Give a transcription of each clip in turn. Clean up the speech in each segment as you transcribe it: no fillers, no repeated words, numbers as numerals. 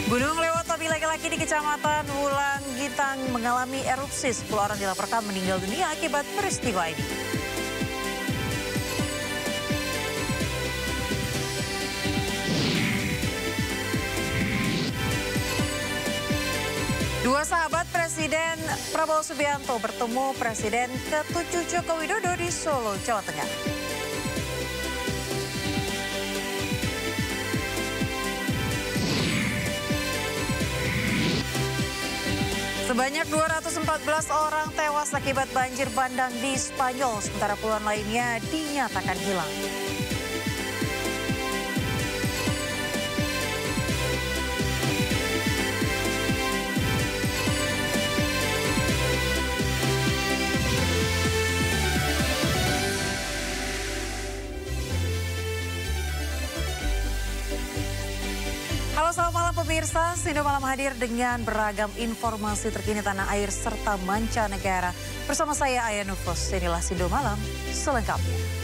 Gunung Lewatobi laki-laki di Kecamatan Wulang Gintang mengalami erupsi. 10 orang dilaporkan meninggal dunia akibat peristiwa ini. Dua sahabat Presiden Prabowo Subianto bertemu Presiden ke-7 Joko Widodo di Solo, Jawa Tengah. Sebanyak 214 orang tewas akibat banjir bandang di Spanyol, sementara puluhan lainnya dinyatakan hilang. Halo, selamat malam pemirsa. Sindo Malam hadir dengan beragam informasi terkini tanah air serta mancanegara. Bersama saya Aya Nufus, inilah Sindo Malam selengkapnya.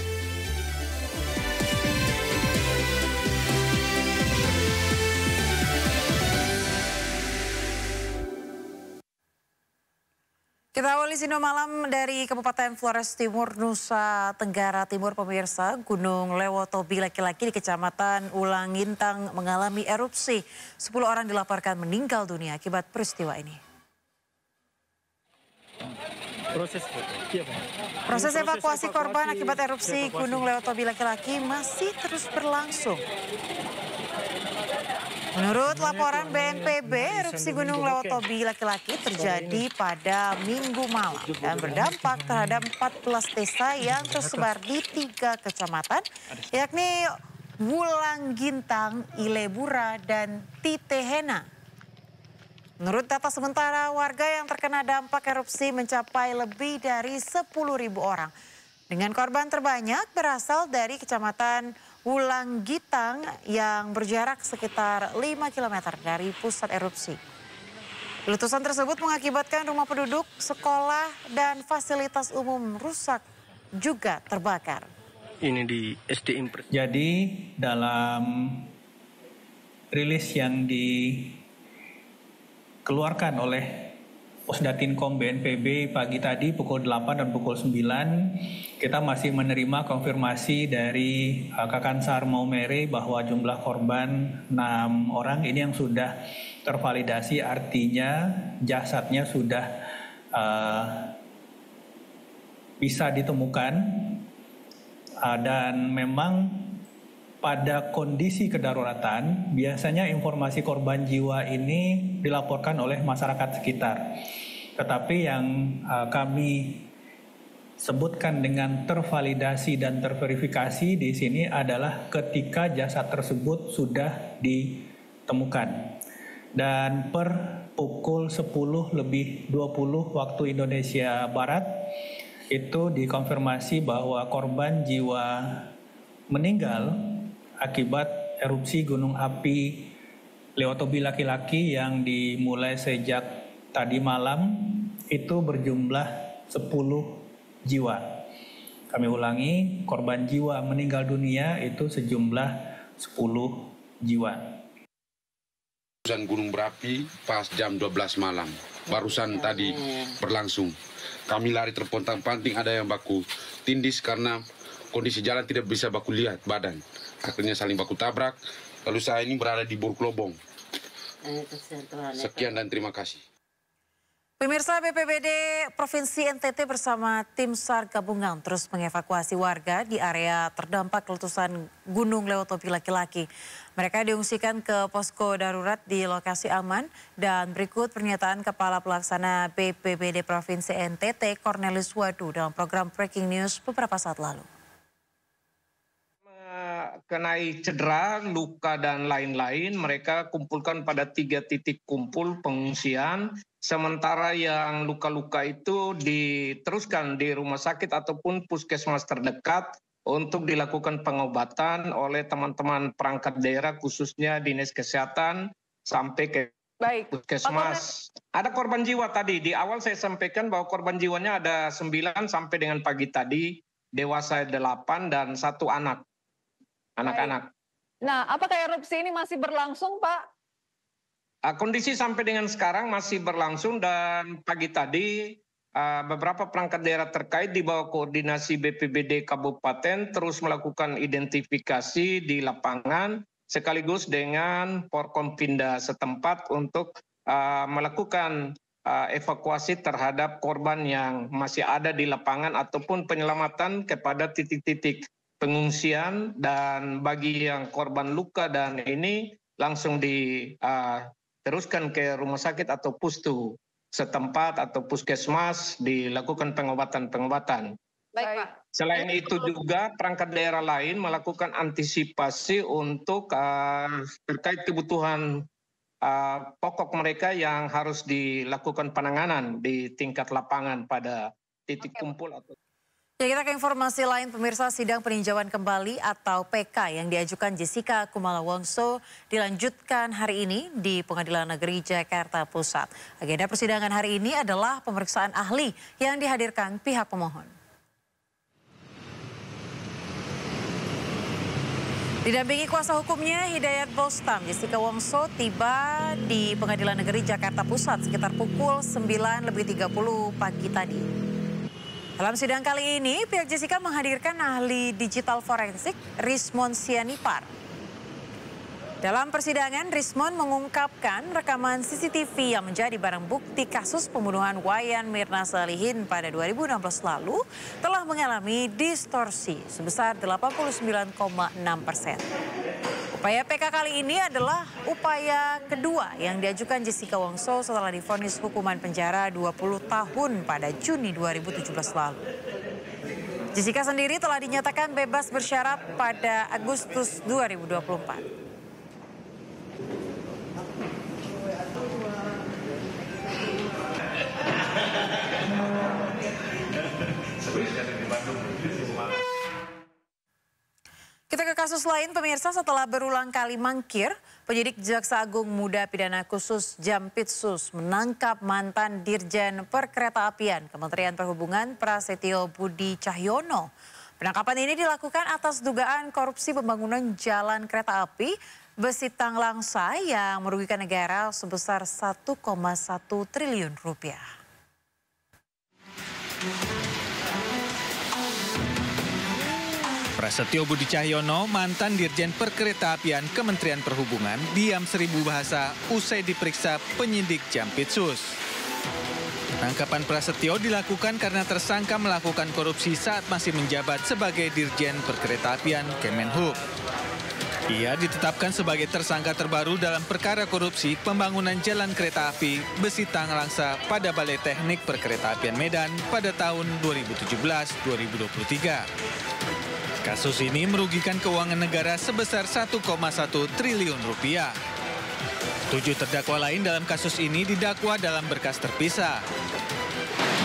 Kita awali Sindo Malam dari Kabupaten Flores Timur, Nusa Tenggara Timur, pemirsa. Gunung Lewatobi laki-laki di Kecamatan Wulang Gintang mengalami erupsi. 10 orang dilaporkan meninggal dunia akibat peristiwa ini. Proses evakuasi korban akibat erupsi Gunung Lewatobi laki-laki masih terus berlangsung. Menurut laporan BNPB, erupsi Gunung Lewatobi laki-laki terjadi pada Minggu malam dan berdampak terhadap 14 desa yang tersebar di 3 kecamatan, yakni Wulang Gintang, Ilebura, dan Titehena. Menurut data sementara, warga yang terkena dampak erupsi mencapai lebih dari 10.000 orang. Dengan korban terbanyak berasal dari Kecamatan Wulang Gintang yang berjarak sekitar 5 km dari pusat erupsi. Letusan tersebut mengakibatkan rumah penduduk, sekolah, dan fasilitas umum rusak juga terbakar. Ini di SDM. Jadi dalam rilis yang dikeluarkan oleh Posdatinkom BNPB pagi tadi pukul 8 dan pukul 9, kita masih menerima konfirmasi dari Kakansar Maumere bahwa jumlah korban 6 orang ini yang sudah tervalidasi, artinya jasadnya sudah bisa ditemukan. Dan memang pada kondisi kedaruratan, biasanya informasi korban jiwa ini dilaporkan oleh masyarakat sekitar. Tetapi yang kami sebutkan dengan tervalidasi dan terverifikasi di sini adalah ketika jasad tersebut sudah ditemukan. Dan per pukul 10:20 waktu Indonesia Barat, itu dikonfirmasi bahwa korban jiwa meninggal akibat erupsi gunung api Lewatobi laki-laki yang dimulai sejak tadi malam itu berjumlah 10 jiwa. Kami ulangi, korban jiwa meninggal dunia itu sejumlah 10 jiwa. Gunung berapi pas jam 12 malam, barusan tadi berlangsung. Kami lari terpontang-panting, ada yang baku tindis karena kondisi jalan tidak bisa baku lihat badan. Akhirnya saling baku tabrak, lalu saya ini berada di Burklobong. Sekian dan terima kasih. Pemirsa, BPBD Provinsi NTT bersama tim SAR gabungan terus mengevakuasi warga di area terdampak letusan Gunung Lewatobi laki-laki. Mereka diungsikan ke posko darurat di lokasi aman, dan berikut pernyataan Kepala Pelaksana BPBD Provinsi NTT Cornelis Wadu dalam program Breaking News beberapa saat lalu. Kenai cedera, luka, dan lain-lain, mereka kumpulkan pada 3 titik kumpul pengungsian. Sementara yang luka-luka itu diteruskan di rumah sakit ataupun puskesmas terdekat untuk dilakukan pengobatan oleh teman-teman perangkat daerah, khususnya Dinas Kesehatan sampai ke puskesmas. Ada korban jiwa tadi, di awal saya sampaikan bahwa korban jiwanya ada 9 sampai dengan pagi tadi, dewasa 8 dan 1 anak-anak. Nah, apakah erupsi ini masih berlangsung, Pak? Kondisi sampai dengan sekarang masih berlangsung dan pagi tadi beberapa perangkat daerah terkait di bawah koordinasi BPBD Kabupaten terus melakukan identifikasi di lapangan sekaligus dengan Porkompinda setempat untuk melakukan evakuasi terhadap korban yang masih ada di lapangan ataupun penyelamatan kepada titik-titik pengungsian, dan bagi yang korban luka dan ini langsung diteruskan ke rumah sakit atau pustu setempat atau puskesmas dilakukan pengobatan. Baik, Pak. Selain itu juga perangkat daerah lain melakukan antisipasi untuk terkait kebutuhan pokok mereka yang harus dilakukan penanganan di tingkat lapangan pada titik kumpul atau. Ya, kita ke informasi lain, pemirsa. Sidang peninjauan kembali atau PK yang diajukan Jessica Kumala Wongso dilanjutkan hari ini di Pengadilan Negeri Jakarta Pusat. Agenda persidangan hari ini adalah pemeriksaan ahli yang dihadirkan pihak pemohon. Didampingi kuasa hukumnya Hidayat Bostam, Jessica Wongso tiba di Pengadilan Negeri Jakarta Pusat sekitar pukul 9:30 pagi tadi. Dalam sidang kali ini, pihak Jessica menghadirkan ahli digital forensik Rismon Sianipar. Dalam persidangan, Rismon mengungkapkan rekaman CCTV yang menjadi barang bukti kasus pembunuhan Wayan Mirna Salihin pada 2016 lalu telah mengalami distorsi sebesar 89,6%. Upaya PK kali ini adalah upaya kedua yang diajukan Jessica Wongso setelah divonis hukuman penjara 20 tahun pada Juni 2017 lalu. Jessica sendiri telah dinyatakan bebas bersyarat pada Agustus 2024. Kita ke kasus lain, pemirsa. Setelah berulang kali mangkir, penyidik Jaksa Agung Muda Pidana Khusus Jampitsus menangkap mantan Dirjen Perkeretaapian Kementerian Perhubungan Prasetyo Budi Cahyono. Penangkapan ini dilakukan atas dugaan korupsi pembangunan jalan kereta api Besitang Langsa yang merugikan negara sebesar 1,1 triliun rupiah. Prasetyo Budi Cahyono, mantan Dirjen Perkeretaapian Kementerian Perhubungan, diam 1000 bahasa usai diperiksa penyidik Jampitsus. Penangkapan Prasetyo dilakukan karena tersangka melakukan korupsi saat masih menjabat sebagai Dirjen Perkeretaapian Kemenhub. Ia ditetapkan sebagai tersangka terbaru dalam perkara korupsi pembangunan jalan kereta api Besitang Langsa pada Balai Teknik Perkeretaapian Medan pada tahun 2017-2023. Kasus ini merugikan keuangan negara sebesar 1,1 triliun rupiah. 7 terdakwa lain dalam kasus ini didakwa dalam berkas terpisah.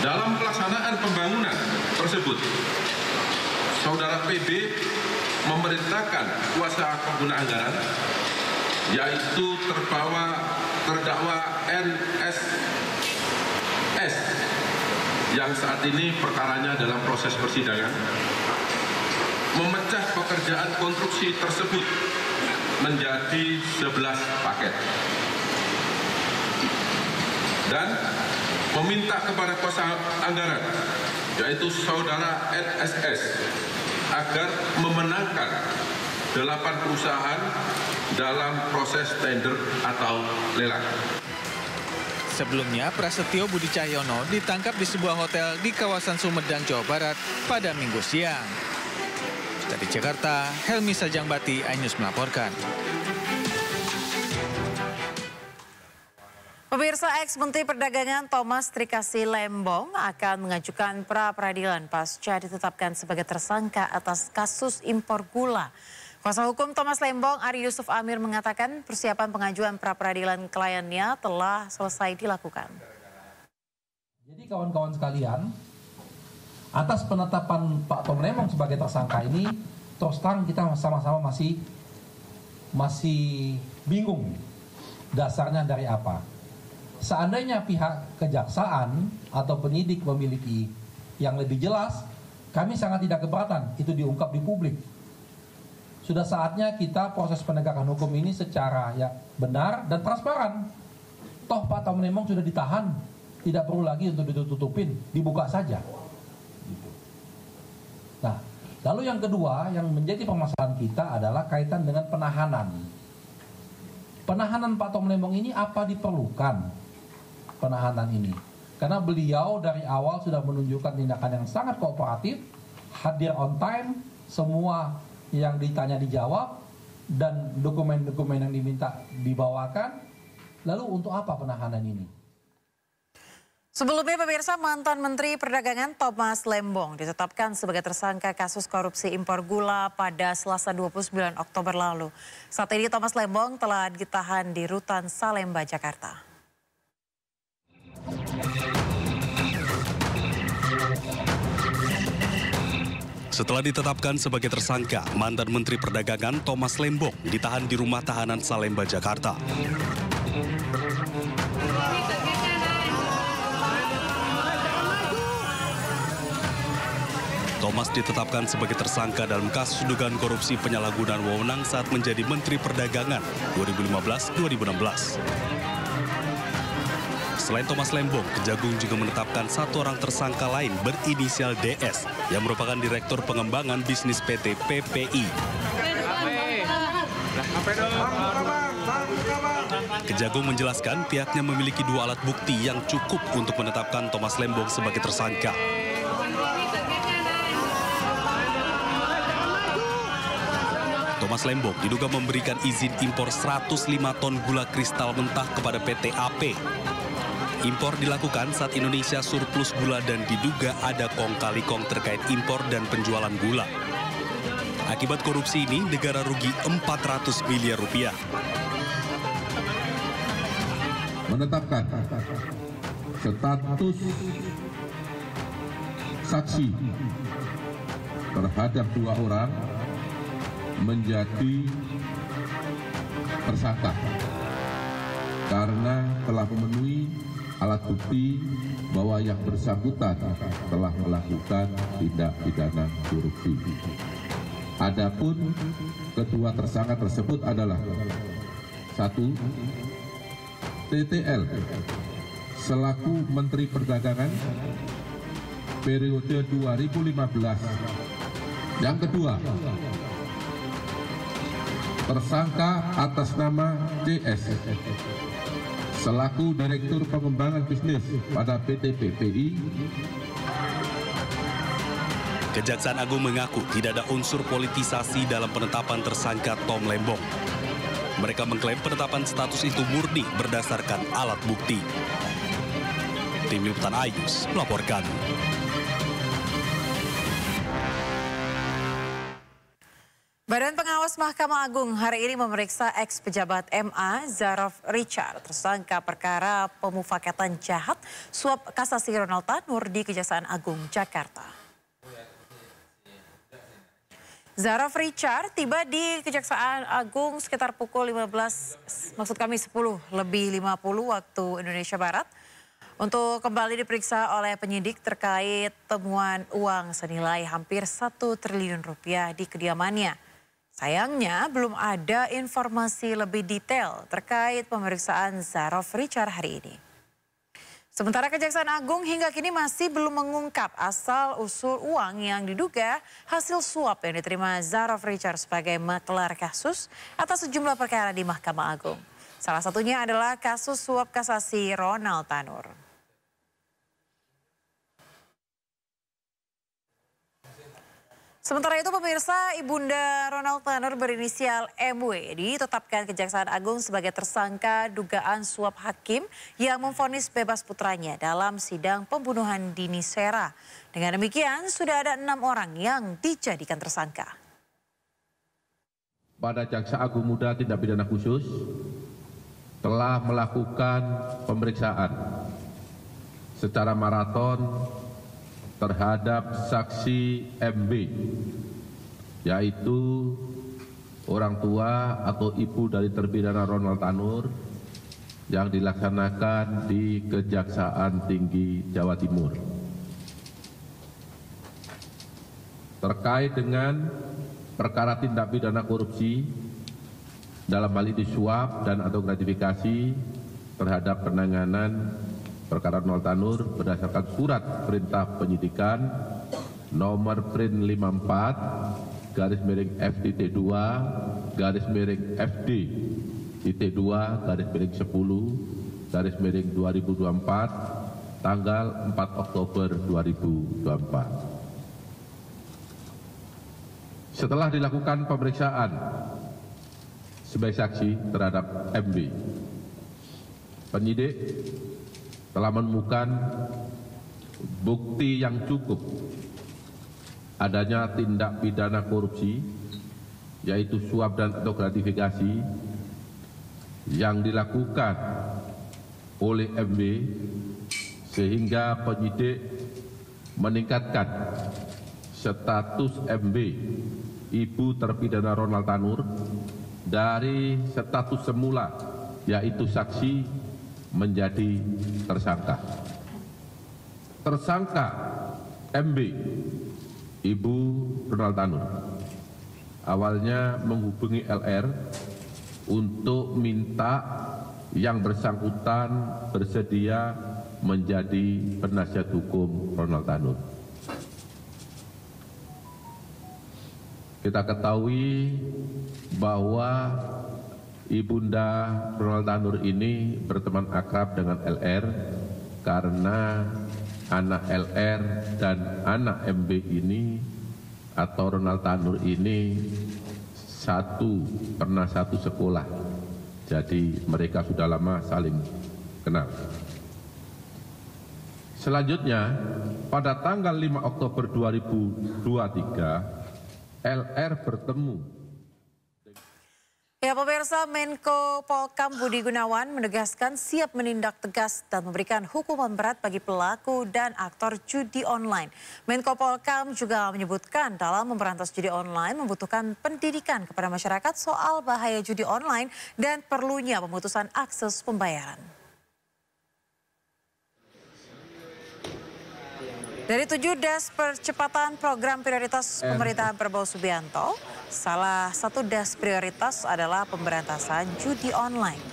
Dalam pelaksanaan pembangunan tersebut, Saudara PB memerintahkan kuasa pengguna anggaran, yaitu terdakwa NSS, yang saat ini perkaranya dalam proses persidangan, memecah pekerjaan konstruksi tersebut menjadi 11 paket dan meminta kepada kuasa anggaran, yaitu Saudara NSS, agar memenangkan 8 perusahaan dalam proses tender atau lelang. Sebelumnya, Prasetyo Budi Cahyono ditangkap di sebuah hotel di kawasan Sumedang, Jawa Barat pada Minggu siang. Dari Jakarta, Helmi Sajangbati, iNews melaporkan. Pemirsa, ex-Menteri Perdagangan Thomas Trikasih Lembong akan mengajukan pra-peradilan pasca ditetapkan sebagai tersangka atas kasus impor gula. Kuasa hukum Thomas Lembong, Ari Yusuf Amir, mengatakan persiapan pengajuan pra-peradilan kliennya telah selesai dilakukan. Jadi kawan-kawan sekalian, atas penetapan Pak Tom Lembong sebagai tersangka ini, terus terang kita sama-sama masih bingung dasarnya dari apa. Seandainya pihak kejaksaan atau penyidik memiliki yang lebih jelas, kami sangat tidak keberatan itu diungkap di publik. Sudah saatnya kita proses penegakan hukum ini secara benar dan transparan. toh Pak Tom Lembong sudah ditahan, tidak perlu lagi untuk ditutup-tutupin, dibuka saja. Gitu. Nah, lalu yang kedua yang menjadi permasalahan kita adalah kaitan dengan penahanan. Penahanan Pak Tom Lembong ini apa diperlukan penahanan ini? Karena beliau dari awal sudah menunjukkan tindakan yang sangat kooperatif, hadir on time, semua yang ditanya dijawab, dan dokumen-dokumen yang diminta dibawakan. Lalu untuk apa penahanan ini? Sebelumnya pemirsa, mantan Menteri Perdagangan Thomas Lembong ditetapkan sebagai tersangka kasus korupsi impor gula pada Selasa 29 Oktober lalu. Saat ini Thomas Lembong telah ditahan di Rutan Salemba, Jakarta. Setelah ditetapkan sebagai tersangka, mantan Menteri Perdagangan Thomas Lembong ditahan di rumah tahanan Salemba, Jakarta. Thomas ditetapkan sebagai tersangka dalam kasus dugaan korupsi penyalahgunaan wewenang saat menjadi Menteri Perdagangan 2015-2016. Selain Thomas Lembong, Kejagung juga menetapkan satu orang tersangka lain berinisial DS yang merupakan Direktur Pengembangan Bisnis PT PPI. Kejagung menjelaskan pihaknya memiliki dua alat bukti yang cukup untuk menetapkan Thomas Lembong sebagai tersangka. Thomas Lembong diduga memberikan izin impor 105 ton gula kristal mentah kepada PT AP. Impor dilakukan saat Indonesia surplus gula dan diduga ada kong kali kong terkait impor dan penjualan gula. Akibat korupsi ini, negara rugi 400 miliar rupiah. Menetapkan status saksi terhadap dua orang menjadi tersangka karena telah memenuhi alat bukti bahwa yang bersangkutan telah melakukan tindak pidana korupsi. Adapun kedua tersangka tersebut adalah 1. TTL selaku Menteri Perdagangan periode 2015. Yang kedua, tersangka atas nama CS selaku Direktur Pengembangan Bisnis pada PT PPI. Kejaksaan Agung mengaku tidak ada unsur politisasi dalam penetapan tersangka Tom Lembong. Mereka mengklaim penetapan status itu murni berdasarkan alat bukti. Tim Liputan Ayus melaporkan. Badan Pengawas Mahkamah Agung hari ini memeriksa ex-pejabat MA Zaraf Richard tersangka perkara pemufakatan jahat suap kasasi Ronald Tanur di Kejaksaan Agung Jakarta. Zaraf Richard tiba di Kejaksaan Agung sekitar pukul 10 lebih 50 waktu Indonesia Barat untuk kembali diperiksa oleh penyidik terkait temuan uang senilai hampir 1 triliun rupiah di kediamannya. Sayangnya belum ada informasi lebih detail terkait pemeriksaan Zaraf Richard hari ini. Sementara Kejaksaan Agung hingga kini masih belum mengungkap asal-usul uang yang diduga hasil suap yang diterima Zaraf Richard sebagai maklar kasus atas sejumlah perkara di Mahkamah Agung. Salah satunya adalah kasus suap kasasi Ronald Tanur. Sementara itu pemirsa, Ibunda Ronald Tanur berinisial MW ditetapkan Kejaksaan Agung sebagai tersangka dugaan suap hakim yang memvonis bebas putranya dalam sidang pembunuhan Dini Sera. Dengan demikian sudah ada 6 orang yang dijadikan tersangka. Pada Jaksa Agung Muda Tindak Pidana Khusus telah melakukan pemeriksaan secara maraton terhadap saksi MB, yaitu orang tua atau ibu dari terpidana Ronald Tanur yang dilaksanakan di Kejaksaan Tinggi Jawa Timur. Terkait dengan perkara tindak pidana korupsi dalam hal ini suap dan atau gratifikasi terhadap penanganan perkara Ronald Tanur berdasarkan surat perintah penyidikan nomor Prin 54 /FDT2 /FD /2 /10 /2024 tanggal 4 Oktober 2024. Setelah dilakukan pemeriksaan sebagai saksi terhadap MB, penyidik telah menemukan bukti yang cukup adanya tindak pidana korupsi, yaitu suap dan atau gratifikasi yang dilakukan oleh MB, sehingga penyidik meningkatkan status MB, ibu terpidana Ronald Tanur, dari status semula yaitu saksi menjadi tersangka. Tersangka MB, ibu Ronald Tanur, awalnya menghubungi LR untuk minta yang bersangkutan bersedia menjadi penasihat hukum Ronald Tanur. Kita ketahui bahwa Ibunda Ronald Tanur ini berteman akrab dengan LR karena anak LR dan anak MB ini atau Ronald Tanur ini pernah satu sekolah. Jadi mereka sudah lama saling kenal. Selanjutnya, pada tanggal 5 Oktober 2023, LR bertemu. Ya, pemirsa, Menko Polkam Budi Gunawan menegaskan siap menindak tegas dan memberikan hukuman berat bagi pelaku dan aktor judi online. Menko Polkam juga menyebutkan dalam memberantas judi online membutuhkan pendidikan kepada masyarakat soal bahaya judi online dan perlunya pemutusan akses pembayaran. Dari 7 des percepatan program prioritas pemerintahan Prabowo Subianto, salah satu des prioritas adalah pemberantasan judi online.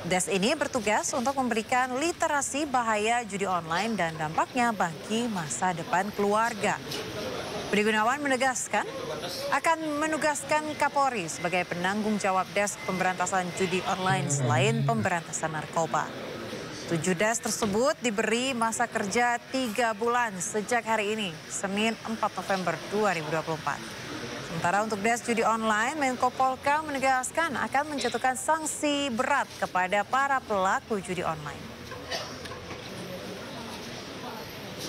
Des ini bertugas untuk memberikan literasi bahaya judi online dan dampaknya bagi masa depan keluarga. Budi Gunawan menegaskan akan menugaskan Kapolri sebagai penanggung jawab des pemberantasan judi online selain pemberantasan narkoba. 7 des tersebut diberi masa kerja 3 bulan sejak hari ini, Senin 4 November 2024. Sementara untuk des judi online, Menko Polkam menegaskan akan menjatuhkan sanksi berat kepada para pelaku judi online.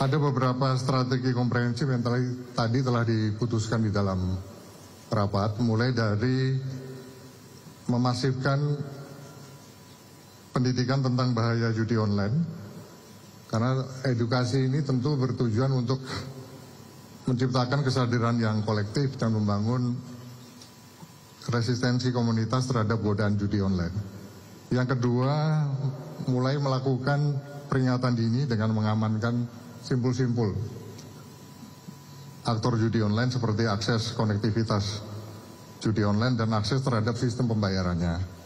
Ada beberapa strategi komprehensif yang tadi telah diputuskan di dalam rapat, mulai dari memasifkan pendidikan tentang bahaya judi online, karena edukasi ini tentu bertujuan untuk menciptakan kesadaran yang kolektif dan membangun resistensi komunitas terhadap godaan judi online. Yang kedua, mulai melakukan peringatan dini dengan mengamankan simpul-simpul aktor judi online seperti akses konektivitas judi online dan akses terhadap sistem pembayarannya.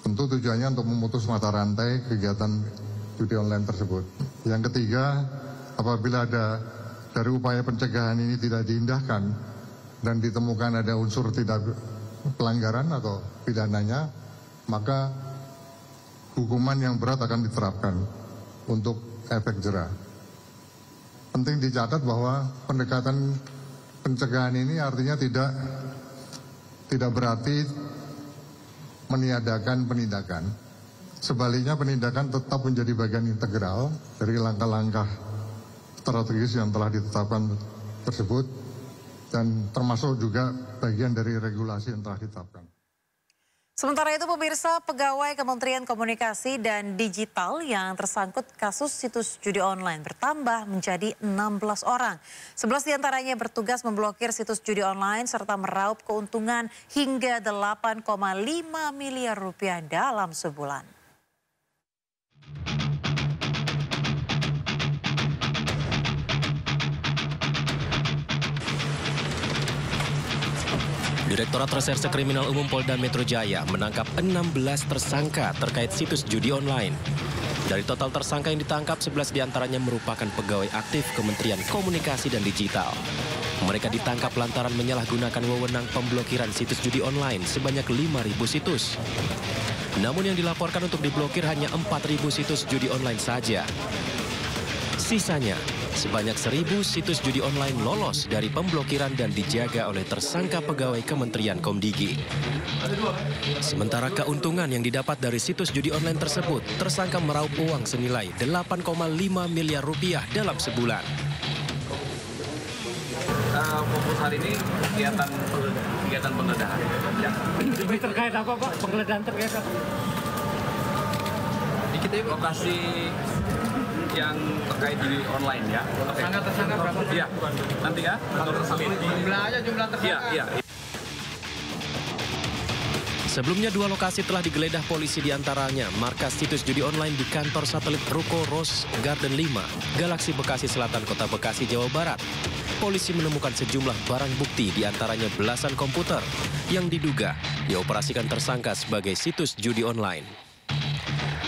Tentu tujuannya untuk memutus mata rantai kegiatan judi online tersebut. Yang ketiga, apabila ada dari upaya pencegahan ini tidak diindahkan dan ditemukan ada unsur tidak pelanggaran atau pidananya, maka hukuman yang berat akan diterapkan untuk efek jera. Penting dicatat bahwa pendekatan pencegahan ini artinya tidak berarti meniadakan penindakan. Sebaliknya, penindakan tetap menjadi bagian integral dari langkah-langkah strategis yang telah ditetapkan tersebut dan termasuk juga bagian dari regulasi yang telah ditetapkan. Sementara itu, pemirsa, pegawai Kementerian Komunikasi dan Digital yang tersangkut kasus situs judi online bertambah menjadi 16 orang. 11 diantaranya bertugas memblokir situs judi online serta meraup keuntungan hingga 8,5 miliar rupiah dalam sebulan. Direktorat Reserse Kriminal Umum Polda Metro Jaya menangkap 16 tersangka terkait situs judi online. Dari total tersangka yang ditangkap, 11 diantaranya merupakan pegawai aktif Kementerian Komunikasi dan Digital. Mereka ditangkap lantaran menyalahgunakan wewenang pemblokiran situs judi online sebanyak 5.000 situs. Namun yang dilaporkan untuk diblokir hanya 4.000 situs judi online saja. Sisanya, sebanyak 1.000 situs judi online lolos dari pemblokiran dan dijaga oleh tersangka pegawai Kementerian Komdigi. Sementara keuntungan yang didapat dari situs judi online tersebut, tersangka meraup uang senilai 8,5 miliar rupiah dalam sebulan. Fokus hari ini kegiatan penggeledahan. Ya. Lebih terkait apa Pak? Penggeledahan terkait apa? Dikit ya, lokasi yang terkait di online ya. Tersangka berapa? Iya, nanti ya. Jumlah tersangka. Iya. Sebelumnya 2 lokasi telah digeledah polisi, diantaranya markas situs judi online di kantor satelit Ruko Rose Garden 5, Galaksi Bekasi Selatan, Kota Bekasi, Jawa Barat. Polisi menemukan sejumlah barang bukti, diantaranya belasan komputer yang diduga dioperasikan tersangka sebagai situs judi online.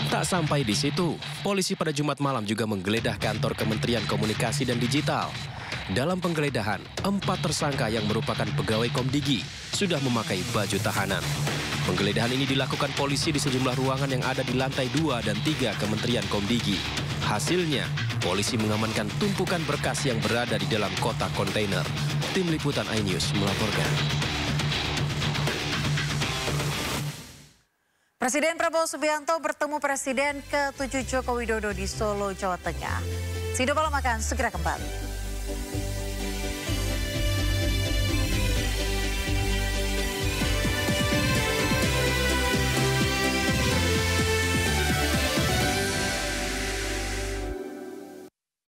Tak sampai di situ, polisi pada Jumat malam juga menggeledah kantor Kementerian Komunikasi dan Digital. Dalam penggeledahan, 4 tersangka yang merupakan pegawai Komdigi sudah memakai baju tahanan. Penggeledahan ini dilakukan polisi di sejumlah ruangan yang ada di lantai 2 dan 3 Kementerian Komdigi. Hasilnya, polisi mengamankan tumpukan berkas yang berada di dalam kotak kontainer. Tim Liputan iNews melaporkan. Presiden Prabowo Subianto bertemu Presiden ke-7 Joko Widodo di Solo, Jawa Tengah. Sido Malam akan segera kembali.